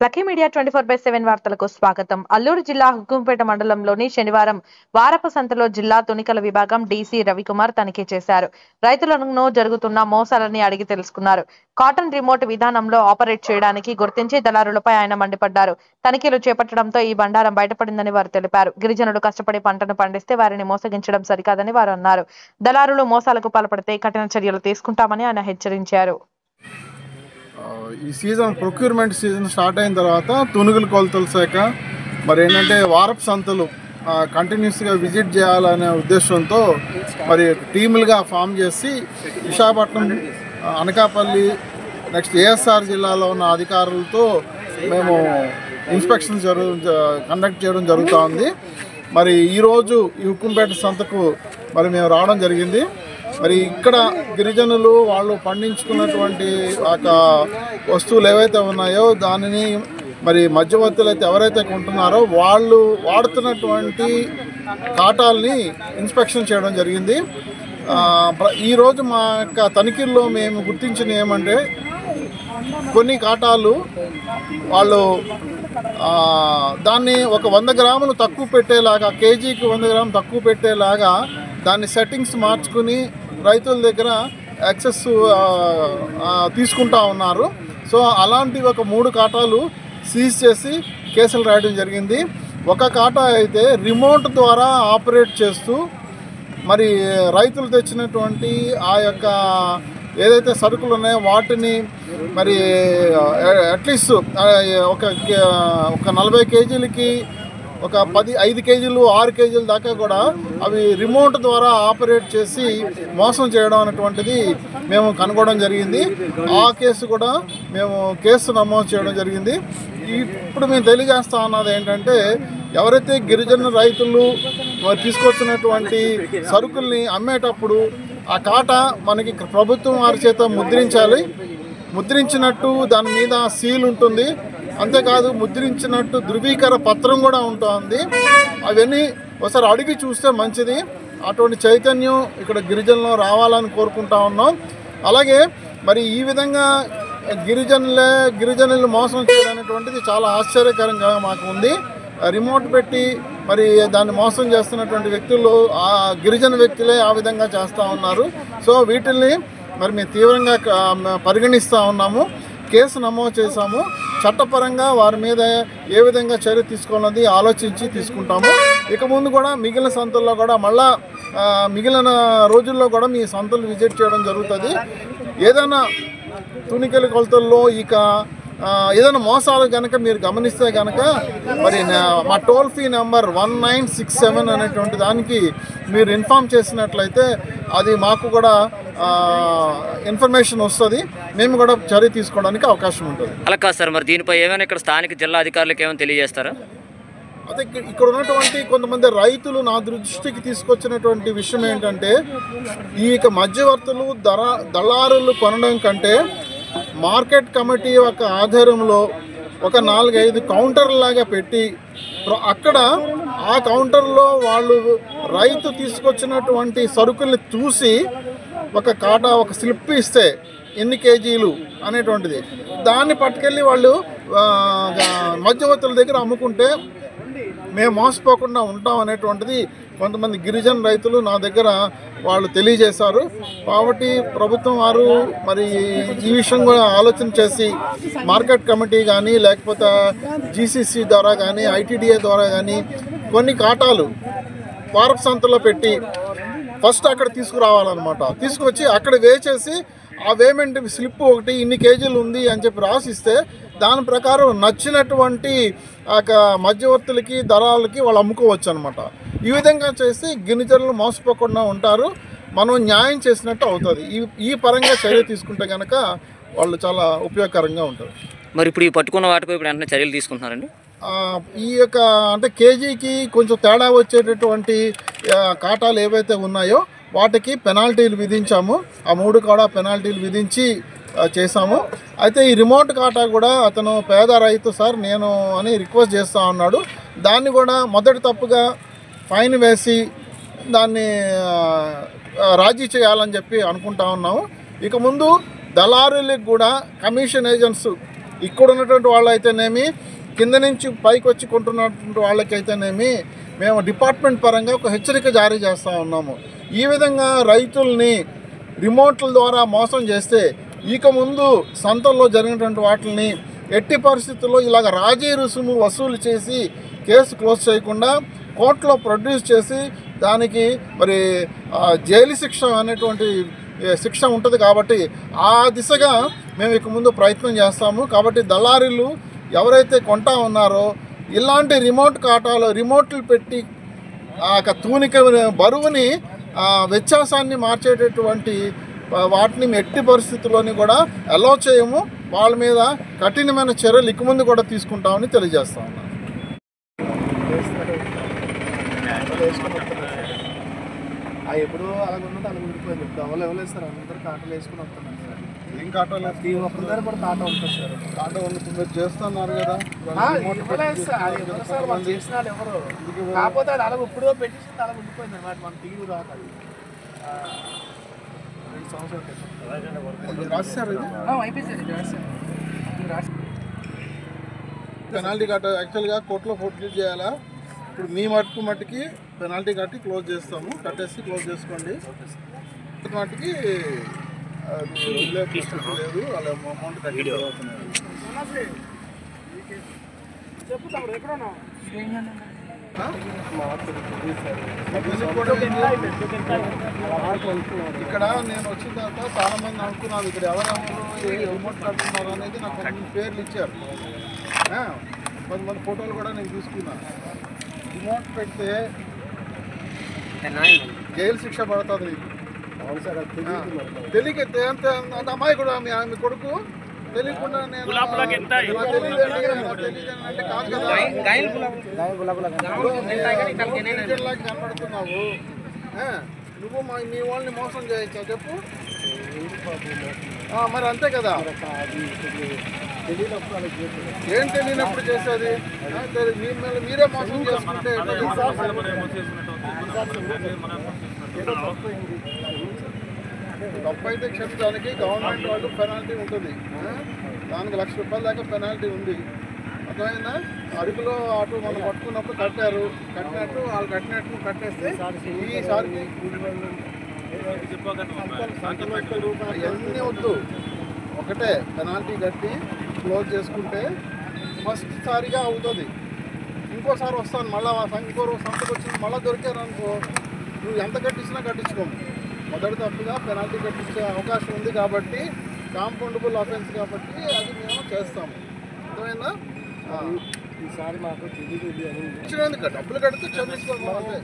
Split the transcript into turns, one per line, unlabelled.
Lucky media 24/7 వార్తలకు స్వాగతం. అల్లూరు జిల్లా హుకుంపేట మండలంలోని శనివారం వారపు సంతలో జిల్లా తునికల విభాగం డీసీ రవికుమార్ తనిఖీ చేశారు. రైతులను జరుగుతున్న మోసాలని అడిగి తెలుసుకున్నారు. కాటన్ రిమోట్ విధానంలో ఆపరేట్ చేయడానికి గుర్తించి దళారులపై ఆయన మండిపడ్డారు. తనిఖీలు చేపట్టడంతో ఈ బండారం బయటపడిందని వారు తెలిపారు. గిరిజనులు కష్టపడి పంటను పండిస్తే వారిని మోసగించడం సరికాదని వారు అన్నారు. దళారులు మోసాలకు పాల్పడితే కఠిన చర్యలు తీసుకుంటామని ఆయన హెచ్చరించారు.
ఈ సీజన్ ప్రొక్యూర్మెంట్ సీజన్ స్టార్ట్ అయిన తర్వాత తునుగుల కొలతల శాఖ మరి ఏంటంటే వారపు సంతలు కంటిన్యూస్గా విజిట్ చేయాలనే ఉద్దేశంతో మరి టీములుగా ఫామ్ చేసి విశాఖపట్నం, అనకాపల్లి, నెక్స్ట్ ఏఎస్ఆర్ జిల్లాలో ఉన్న అధికారులతో మేము ఇన్స్పెక్షన్ కండక్ట్ చేయడం జరుగుతోంది. మరి ఈరోజు ఈ హుకుంపేట సంతకు మరి మేము రావడం జరిగింది. మరి ఇక్కడ గిరిజనులు వాళ్ళు పండించుకున్నటువంటి వస్తువులు ఏవైతే ఉన్నాయో దానిని మరి మధ్యవర్తులు అయితే ఎవరైతే కొంటున్నారో వాళ్ళు వాడుతున్నటువంటి కాటాల్ని ఇన్స్పెక్షన్ చేయడం జరిగింది. ఈరోజు మా యొక్క తనిఖీల్లో మేము గుర్తించిన ఏమంటే కొన్ని కాటాలు వాళ్ళు దాన్ని ఒక 100 గ్రాములు తక్కువ పెట్టేలాగా, కేజీకి 100 గ్రాములు తక్కువ పెట్టేలాగా దాన్ని సెట్టింగ్స్ మార్చుకుని రైతుల దగ్గర యాక్సెస్ తీసుకుంటా ఉన్నారు. సో అలాంటి ఒక 3 కాటాలు సీజ్ చేసి కేసులు రాయడం జరిగింది. ఒక కాటా అయితే రిమోట్ ద్వారా ఆపరేట్ చేస్తూ మరి రైతులు తెచ్చినటువంటి ఆ యొక్క ఏదైతే సరుకులు ఉన్నాయో వాటిని మరి అట్లీస్ట్ ఒక 40 కేజీలకి ఒక 5 కేజీలు 6 కేజీల దాకా కూడా అవి రిమోట్ ద్వారా ఆపరేట్ చేసి మోసం చేయడం అనేటువంటిది మేము కనుగొనడం జరిగింది. ఆ కేసు కూడా మేము కేసు నమోదు చేయడం జరిగింది. ఇప్పుడు మేము తెలియజేస్తా ఉన్నది ఏంటంటే ఎవరైతే గిరిజన రైతులు తీసుకొచ్చినటువంటి సరుకుల్ని అమ్మేటప్పుడు ఆ కాటా మనకి ప్రభుత్వం వారి చేత ముద్రించాలి. ముద్రించినట్టు దాని మీద సీల్ ఉంటుంది. అంతేకాదు ముద్రించినట్టు ధృవీకర పత్రం కూడా ఉంటుంది. అవన్నీ ఒకసారి అడిగి చూస్తే మంచిది. అటువంటి చైతన్యం ఇక్కడ గిరిజనులు రావాలని కోరుకుంటా ఉన్నాం. అలాగే మరి ఈ విధంగా గిరిజనులు మోసం చేయడం అనేటువంటిది చాలా ఆశ్చర్యకరంగా మాకు ఉంది. రిమోట్ పెట్టి మరి దాన్ని మోసం చేస్తున్నటువంటి వ్యక్తులు ఆ గిరిజన వ్యక్తులే ఆ విధంగా చేస్తూ ఉన్నారు. సో వీటిల్ని మరి మేము తీవ్రంగా పరిగణిస్తూ ఉన్నాము. కేసు నమోదు చేశాము. చట్టపరంగా వారి మీద ఏ విధంగా చర్య తీసుకోవాలన్నది ఆలోచించి తీసుకుంటాము. ఇక ముందు కూడా మిగిలిన సంతల్లో కూడా మళ్ళా మిగిలిన రోజుల్లో కూడా మీ సంతలు విజిట్ చేయడం జరుగుతుంది. ఏదైనా తునికల కొలతల్లో ఏదైనా మోసాలు కనుక మీరు గమనిస్తే కనుక మరి మా టోల్ ఫ్రీ నెంబర్ 1967 అనేటువంటి దానికి మీరు ఇన్ఫామ్ చేసినట్లయితే అది మాకు కూడా ఇన్ఫర్మేషన్ వస్తుంది. మేము కూడా చర్య తీసుకోవడానికి అవకాశం ఉంటుంది.
అలా కాదు సార్, మరి దీనిపై ఏమైనా ఇక్కడ స్థానిక జిల్లా అధికారులకు ఏమైనా తెలియజేస్తారా?
అదే ఇక్కడ ఉన్నటువంటి కొంతమంది రైతులు నా దృష్టికి తీసుకొచ్చినటువంటి విషయం ఏంటంటే ఈ మధ్యవర్తులు దళారులు కొనడం కంటే మార్కెట్ కమిటీ యొక్క ఆధ్వర్యంలో ఒక 4-5 కౌంటర్లాగా పెట్టి అక్కడ ఆ కౌంటర్లో వాళ్ళు రైతు తీసుకొచ్చినటువంటి సరుకుల్ని చూసి ఒక కాటా ఒక స్లిప్ ఇస్తే ఎన్ని కేజీలు అనేటువంటిది దాన్ని పట్టుకెళ్ళి వాళ్ళు మధ్యవర్తుల దగ్గర అమ్ముకుంటే మేము మోసపోకుండా ఉంటాం అనేటువంటిది కొంతమంది గిరిజన రైతులు నా దగ్గర వాళ్ళు తెలియజేశారు. కాబట్టి ప్రభుత్వం వారు మరి ఈ విషయం కూడా ఆలోచన చేసి మార్కెట్ కమిటీ కానీ లేకపోతే జీసీసీ ద్వారా కానీ ఐటీడీఏ ద్వారా కానీ కొన్ని కాటాలు వారపు సంతలో పెట్టి ఫస్ట్ అక్కడ తీసుకురావాలన్నమాట. తీసుకొచ్చి అక్కడ వేచేసి ఆ వేమెంట్ స్లిప్ ఒకటి ఇన్ని కేజీలు ఉంది అని చెప్పి రాసిస్తే దాని ప్రకారం నచ్చినటువంటి మధ్యవర్తులకి దళాలకి వాళ్ళు అమ్ముకోవచ్చు అనమాట. ఈ విధంగా చేసి గిరిజనులు మోసపోకుండా ఉంటారు. మనం న్యాయం చేసినట్టు అవుతుంది. ఈ పరంగా చర్య తీసుకుంటే కనుక వాళ్ళు చాలా ఉపయోగకరంగా ఉంటారు.
మరి ఇప్పుడు ఈ పట్టుకున్న వాటిపై ఇప్పుడు వెంటనే చర్యలు తీసుకుంటున్నారండి?
ఈ అంటే కేజీకి కొంచెం తేడా వచ్చేటటువంటి కాటాలు ఏవైతే ఉన్నాయో వాటికి పెనాల్టీలు విధించాము. ఆ 3 కూడా పెనాల్టీలు విధించి చేశాము. అయితే ఈ రిమోట్ కాటా కూడా అతను పేద రైతు సార్ నేను అని రిక్వెస్ట్ చేస్తూ ఉన్నాడు. దాన్ని కూడా మొదటి తప్పుగా ఫైన్ వేసి దాన్ని రాజీ చేయాలని చెప్పి అనుకుంటా ఉన్నాము. ఇక ముందు దళారులకు కూడా కమిషన్ ఏజెంట్స్ ఇక్కడ ఉన్నటువంటి వాళ్ళైతేనేమి, కింద నుంచి పైకి వచ్చి కొంటున్నటువంటి వాళ్ళకైతేనేమి మేము డిపార్ట్మెంట్ పరంగా ఒక హెచ్చరిక జారీ చేస్తూ ఉన్నాము. ఈ విధంగా రైతుల్ని రిమోట్ల ద్వారా మోసం చేస్తే ఇక ముందు సంతల్లో జరిగినటువంటి వాటిని ఎట్టి పరిస్థితుల్లో ఇలాగ రాజీ రుసుము వసూలు చేసి కేసు క్లోజ్ చేయకుండా కోర్టులో ప్రొడ్యూస్ చేసి దానికి మరి జైలు శిక్ష అనేటువంటి శిక్ష ఉంటుంది. కాబట్టి ఆ దిశగా మేము ఇక ముందు ప్రయత్నం చేస్తాము. కాబట్టి దళారీలు ఎవరైతే కొంటా ఉన్నారో ఇలాంటి రిమోట్లు పెట్టి తూనిక బరువుని వ్యత్యాసాన్ని మార్చేటటువంటి వాటిని ఎట్టి పరిస్థితుల్లోని కూడా అలౌ చేయము. వాళ్ళ మీద కఠినమైన చర్యలు ఇక ముందు కూడా తీసుకుంటామని తెలియజేస్తా ఉన్నాను.
ఎప్పుడు అలా ఉన్నట్టు అలా ఉండిపోయింది. దవలు ఎవరు సార్ అందరూ కాటలు వేసుకుని వస్తున్నాను.
ఏం కాటలు
ఒక్కరి దగ్గర కూడా కాట ఉంటుంది సార్.
కాట మీరు చేస్తున్నారు కదా,
వాళ్ళు చేసిన వాళ్ళు ఎవరు, కాకపోతే అది అలా ఇప్పుడు పెట్టించింది అలా ఉండిపోయింది అనమాట. మన టీవీ రాక 2 సంవత్సరాలు
రాశారు. పెనాల్టీ కట్ట యాక్చువల్గా కోర్టులో ప్రొడ్యూస్ చేయాలా. ఇప్పుడు మీ మట్టుకి పెనాల్టీ కట్టి క్లోజ్ చేస్తాము. కట్టేసి క్లోజ్ చేసుకోండి. మట్టుకి లేదు, వాళ్ళ అమౌంట్ కట్టి ఇక్కడ నేను వచ్చిన తర్వాత చాలా మంది అనుకున్నాను ఇక్కడ ఎవరెవరు రిమోట్ కడుతున్నారు అనేది నాకు కొంతమంది పేర్లు ఇచ్చారు. కొంతమంది ఫోటోలు కూడా నేను తీసుకున్నాను. రిమోట్ పెడితే జైలు శిక్ష పడుతుంది. తెలియక అంత అమ్మాయి కూడా మీ కొడుకు తెలియకుండా నేను కనపడుతున్నావు. నువ్వు మీ వాళ్ళని మోసం చేయొచ్చా చెప్పు? మరి అంతే కదా. ఏం తెలియనప్పుడు చేసేది మీరే మోసం చేసుకుంటే తప్పు అయితే క్షమించడానికి గవర్నమెంట్ వాళ్ళు పెనాల్టీ ఉంటుంది. దానికి ₹1,00,000 దాకా పెనాల్టీ ఉంది. అర్థమైందా? అరకులో అటు మనం పట్టుకున్నప్పుడు కట్టినట్టు వాళ్ళు కట్టేస్తే ఈసారికి ఇవన్నీ వద్దు. ఒకటే పెనాల్టీ కట్టి క్లోజ్ చేసుకుంటే ఫస్ట్ సారిగా అవుతుంది. ఇంకోసారి వస్తాను మళ్ళీ ఇంకో సంతకు వచ్చి మళ్ళీ దొరికారు అనుకో, నువ్వు ఎంత కట్టించినా కట్టించుకోము. మొదటి తప్పుగా పెనాల్టీ కట్టించే అవకాశం ఉంది. కాబట్టి కాంపౌండబుల్ ఆఫెన్స్ కాబట్టి అది మేము చేస్తాము. అర్థమైందా? ఈసారి మాకు డబ్బులు కడితే చదివించుకోవాలి.